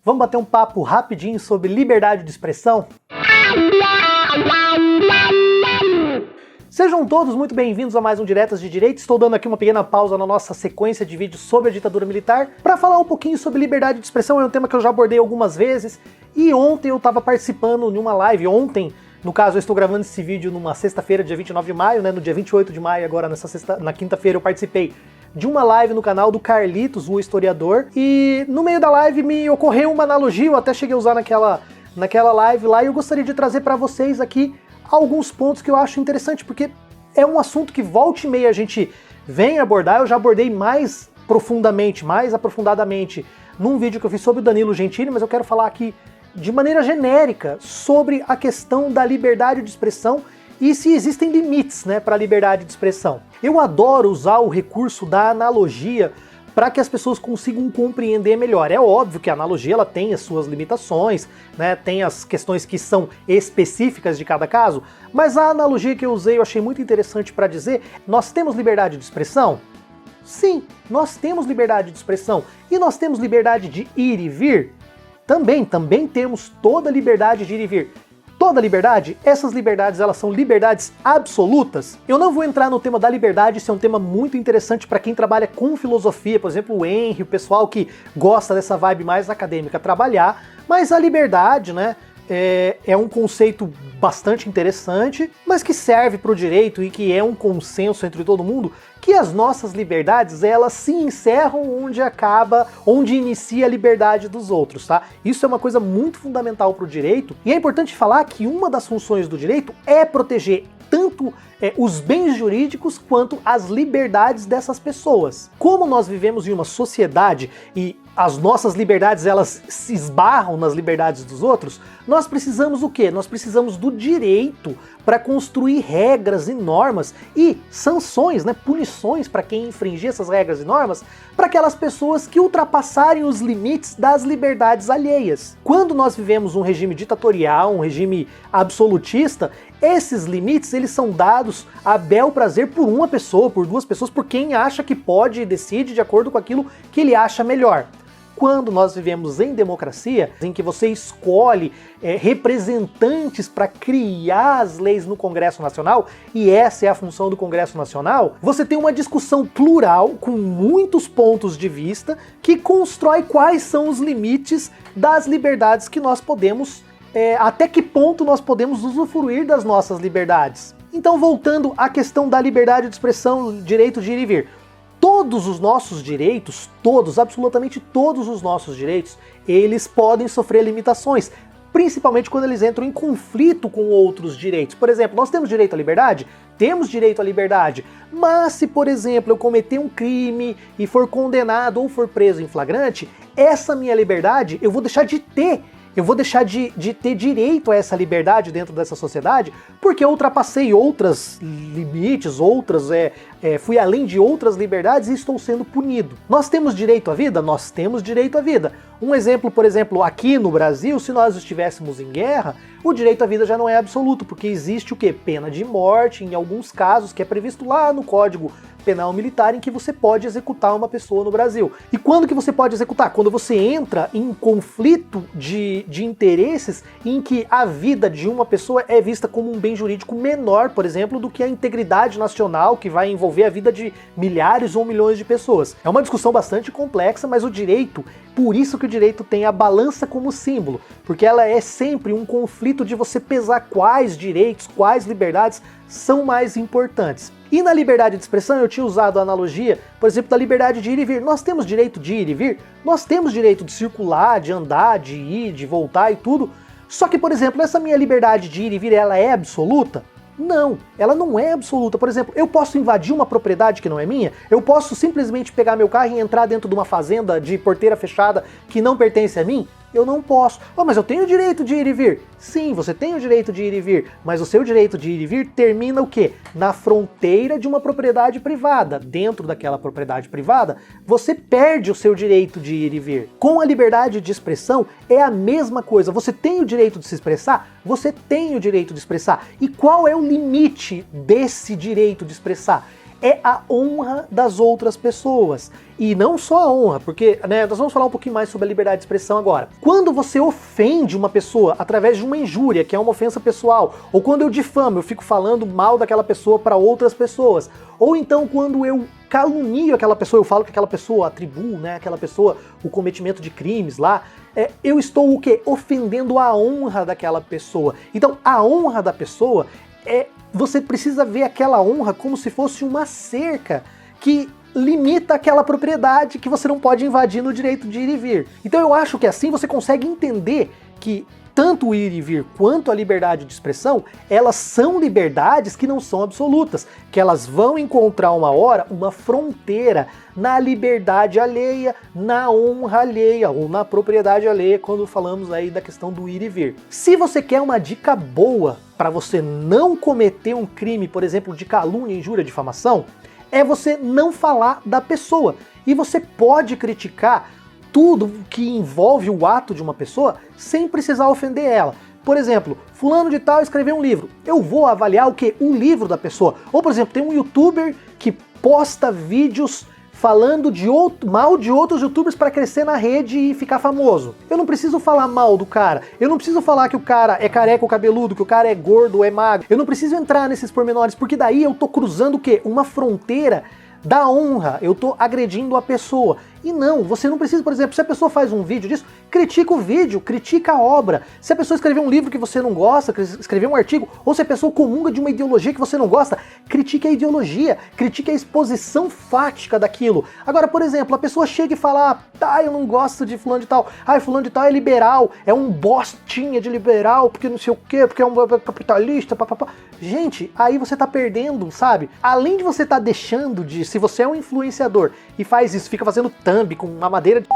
Vamos bater um papo rapidinho sobre liberdade de expressão? Sejam todos muito bem-vindos a mais um Diretas de Direito. Estou dando aqui uma pequena pausa na nossa sequência de vídeos sobre a ditadura militar para falar um pouquinho sobre liberdade de expressão. É um tema que eu já abordei algumas vezes e ontem eu estava participando de uma live. Ontem, no caso, eu estou gravando esse vídeo numa sexta-feira, dia 29 de maio, né? No dia 28 de maio, agora na quinta-feira, eu participei de uma live no canal do Carlitos, o historiador, e no meio da live me ocorreu uma analogia, eu até cheguei a usar naquela live lá, e eu gostaria de trazer para vocês aqui alguns pontos que eu acho interessante, porque é um assunto que volta e meia a gente vem abordar. Eu já abordei mais profundamente, mais aprofundadamente num vídeo que eu fiz sobre o Danilo Gentili, mas eu quero falar aqui de maneira genérica sobre a questão da liberdade de expressão e se existem limites, né, para a liberdade de expressão. Eu adoro usar o recurso da analogia para que as pessoas consigam compreender melhor. É óbvio que a analogia ela tem as suas limitações, né, tem as questões que são específicas de cada caso, mas a analogia que eu usei eu achei muito interessante para dizer: nós temos liberdade de expressão? Sim, nós temos liberdade de expressão. E nós temos liberdade de ir e vir? Também temos toda a liberdade de ir e vir. Toda liberdade? Essas liberdades, elas são liberdades absolutas? Eu não vou entrar no tema da liberdade, isso é um tema muito interessante para quem trabalha com filosofia, por exemplo, o Henry, o pessoal que gosta dessa vibe mais acadêmica trabalhar, mas a liberdade, né, é um conceito bastante interessante, mas que serve para o direito e que é um consenso entre todo mundo, que as nossas liberdades, elas se encerram onde inicia a liberdade dos outros, tá? Isso é uma coisa muito fundamental para o direito, e é importante falar que uma das funções do direito é proteger tanto os bens jurídicos quanto as liberdades dessas pessoas. Como nós vivemos em uma sociedade e as nossas liberdades elas se esbarram nas liberdades dos outros, nós precisamos o quê? Nós precisamos do direito para construir regras e normas e sanções, né, punições para quem infringir essas regras e normas, para aquelas pessoas que ultrapassarem os limites das liberdades alheias. Quando nós vivemos um regime ditatorial, um regime absolutista, esses limites eles são dados a bel prazer por uma pessoa, por duas pessoas, por quem acha que pode e decide de acordo com aquilo que ele acha melhor. Quando nós vivemos em democracia, em que você escolhe representantes para criar as leis no Congresso Nacional, e essa é a função do Congresso Nacional, você tem uma discussão plural, com muitos pontos de vista, que constrói quais são os limites das liberdades que nós podemos, até que ponto nós podemos usufruir das nossas liberdades. Então, voltando à questão da liberdade de expressão, direito de ir e vir. Todos os nossos direitos, absolutamente todos os nossos direitos, eles podem sofrer limitações, principalmente quando eles entram em conflito com outros direitos. Por exemplo, nós temos direito à liberdade? Temos direito à liberdade, mas se, por exemplo, eu cometer um crime e for condenado ou for preso em flagrante, essa minha liberdade eu vou deixar de ter. Eu vou deixar de ter direito a essa liberdade dentro dessa sociedade porque eu ultrapassei outros limites, fui além de outras liberdades e estou sendo punido. Nós temos direito à vida? Nós temos direito à vida. Um exemplo, por exemplo, aqui no Brasil, se nós estivéssemos em guerra, o direito à vida já não é absoluto, porque existe o quê? Pena de morte, em alguns casos, que é previsto lá no Código Penal Militar, em que você pode executar uma pessoa no Brasil. E quando que você pode executar? Quando você entra em conflito de interesses em que a vida de uma pessoa é vista como um bem jurídico menor, por exemplo, do que a integridade nacional, que vai envolver a vida de milhares ou milhões de pessoas. É uma discussão bastante complexa, mas o direito, por isso que o direito tem a balança como símbolo, porque ela é sempre um conflito de você pesar quais direitos, quais liberdades são mais importantes. E na liberdade de expressão eu tinha usado a analogia, por exemplo, da liberdade de ir e vir. Nós temos direito de ir e vir, nós temos direito de circular, de andar, de ir, de voltar e tudo. Só que, por exemplo, essa minha liberdade de ir e vir, ela é absoluta? Não, ela não é absoluta. Por exemplo, eu posso invadir uma propriedade que não é minha? Eu posso simplesmente pegar meu carro e entrar dentro de uma fazenda de porteira fechada que não pertence a mim? Eu não posso. Oh, mas eu tenho o direito de ir e vir. Sim, você tem o direito de ir e vir, mas o seu direito de ir e vir termina o quê? Na fronteira de uma propriedade privada. Dentro daquela propriedade privada, você perde o seu direito de ir e vir. Com a liberdade de expressão, é a mesma coisa. Você tem o direito de se expressar? Você tem o direito de expressar. E qual é o limite desse direito de expressar? é a honra das outras pessoas. E não só a honra, porque nós vamos falar um pouquinho mais sobre a liberdade de expressão agora. Quando você ofende uma pessoa através de uma injúria, que é uma ofensa pessoal, ou quando eu difamo, eu fico falando mal daquela pessoa para outras pessoas, ou então quando eu calunio aquela pessoa, eu falo que aquela pessoa atribuo, aquela pessoa o cometimento de crimes lá, eu estou o quê? Ofendendo a honra daquela pessoa. Então a honra da pessoa você precisa ver aquela honra como se fosse uma cerca que limita aquela propriedade que você não pode invadir no direito de ir e vir. Então eu acho que assim você consegue entender que tanto o ir e vir quanto a liberdade de expressão, elas são liberdades que não são absolutas, que elas vão encontrar uma hora uma fronteira na liberdade alheia, na honra alheia ou na propriedade alheia, quando falamos aí da questão do ir e vir. Se você quer uma dica boa para você não cometer um crime, por exemplo, de calúnia, injúria, difamação, é você não falar da pessoa. E você pode criticar tudo que envolve o ato de uma pessoa sem precisar ofender ela. Por exemplo, fulano de tal escreveu um livro. Eu vou avaliar o quê? O livro da pessoa. Ou, por exemplo, tem um youtuber que posta vídeos falando mal de outros youtubers para crescer na rede e ficar famoso. Eu não preciso falar mal do cara. Eu não preciso falar que o cara é careca ou cabeludo, que o cara é gordo ou é magro. Eu não preciso entrar nesses pormenores, porque daí eu tô cruzando o quê? Uma fronteira da honra, eu tô agredindo a pessoa. E não, você não precisa, por exemplo, se a pessoa faz um vídeo disso, critica o vídeo, critica a obra. Se a pessoa escrever um livro que você não gosta, escrever um artigo, ou se a pessoa comunga de uma ideologia que você não gosta, critique a ideologia, critique a exposição fática daquilo. Agora, por exemplo, a pessoa chega e fala, eu não gosto de fulano de tal, fulano de tal é liberal, é um bostinha de liberal, porque não sei o quê, porque é um capitalista, papapá. Gente, aí você tá perdendo, sabe? Além de você tá deixando de, se você é um influenciador e faz isso, fica fazendo thumb com uma madeira de...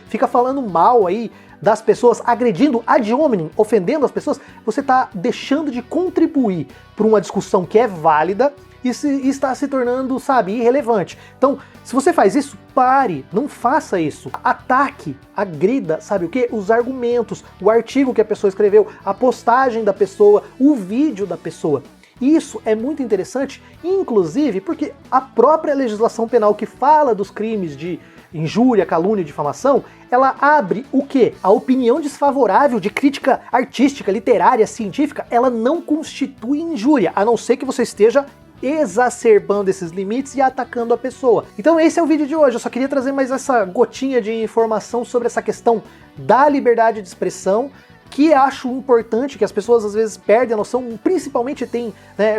fica falando mal aí das pessoas, agredindo ad hominem, ofendendo as pessoas, você tá deixando de contribuir para uma discussão que é válida e está se tornando, sabe, irrelevante. Então, se você faz isso, pare, não faça isso. Ataque, agrida, sabe o quê? Os argumentos, o artigo que a pessoa escreveu, a postagem da pessoa, o vídeo da pessoa. Isso é muito interessante, inclusive porque a própria legislação penal que fala dos crimes de injúria, calúnia e difamação, ela abre o quê? A opinião desfavorável de crítica artística, literária, científica, ela não constitui injúria, a não ser que você esteja exacerbando esses limites e atacando a pessoa. Então esse é o vídeo de hoje, eu só queria trazer mais essa gotinha de informação sobre essa questão da liberdade de expressão, que acho importante, que as pessoas às vezes perdem a noção, principalmente tem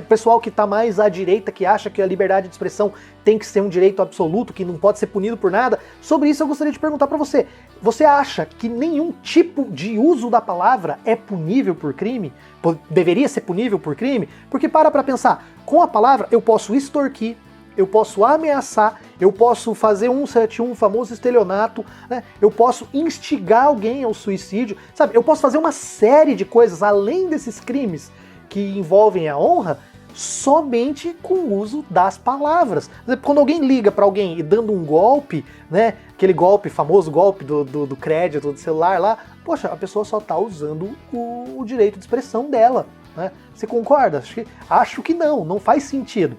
pessoal que está mais à direita, que acha que a liberdade de expressão tem que ser um direito absoluto, que não pode ser punido por nada. Sobre isso eu gostaria de perguntar para você, você acha que nenhum tipo de uso da palavra é punível por crime? Deveria ser punível por crime? Porque para pensar, com a palavra eu posso extorquir, eu posso ameaçar, eu posso fazer 171, famoso estelionato, eu posso instigar alguém ao suicídio, sabe? Eu posso fazer uma série de coisas além desses crimes que envolvem a honra, somente com o uso das palavras. Quando alguém liga para alguém e dando um golpe, aquele golpe, famoso golpe do crédito do celular lá, poxa, a pessoa só está usando o direito de expressão dela, Você concorda? Acho que não faz sentido.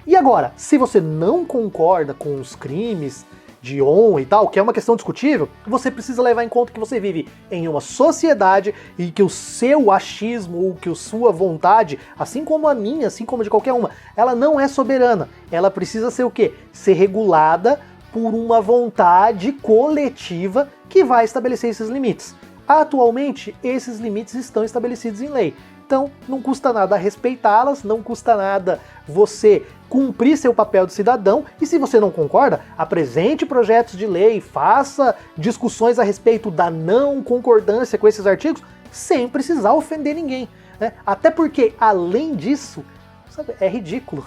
E agora, se você não concorda com os crimes de honra e tal, que é uma questão discutível, você precisa levar em conta que você vive em uma sociedade e que o seu achismo ou que a sua vontade, assim como a minha, assim como a de qualquer uma, ela não é soberana. Ela precisa ser o quê? Ser regulada por uma vontade coletiva que vai estabelecer esses limites. Atualmente, esses limites estão estabelecidos em lei. Então, não custa nada respeitá-las, não custa nada você cumprir seu papel de cidadão, e se você não concorda, apresente projetos de lei, faça discussões a respeito da não concordância com esses artigos, sem precisar ofender ninguém. Até porque, além disso, sabe, é ridículo,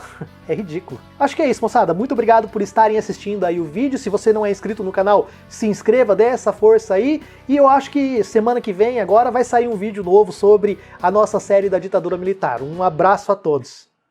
é ridículo. Acho que é isso, moçada, muito obrigado por estarem assistindo aí o vídeo, se você não é inscrito no canal, se inscreva, dê essa força aí, e eu acho que semana que vem agora vai sair um vídeo novo sobre a nossa série da ditadura militar. Um abraço a todos.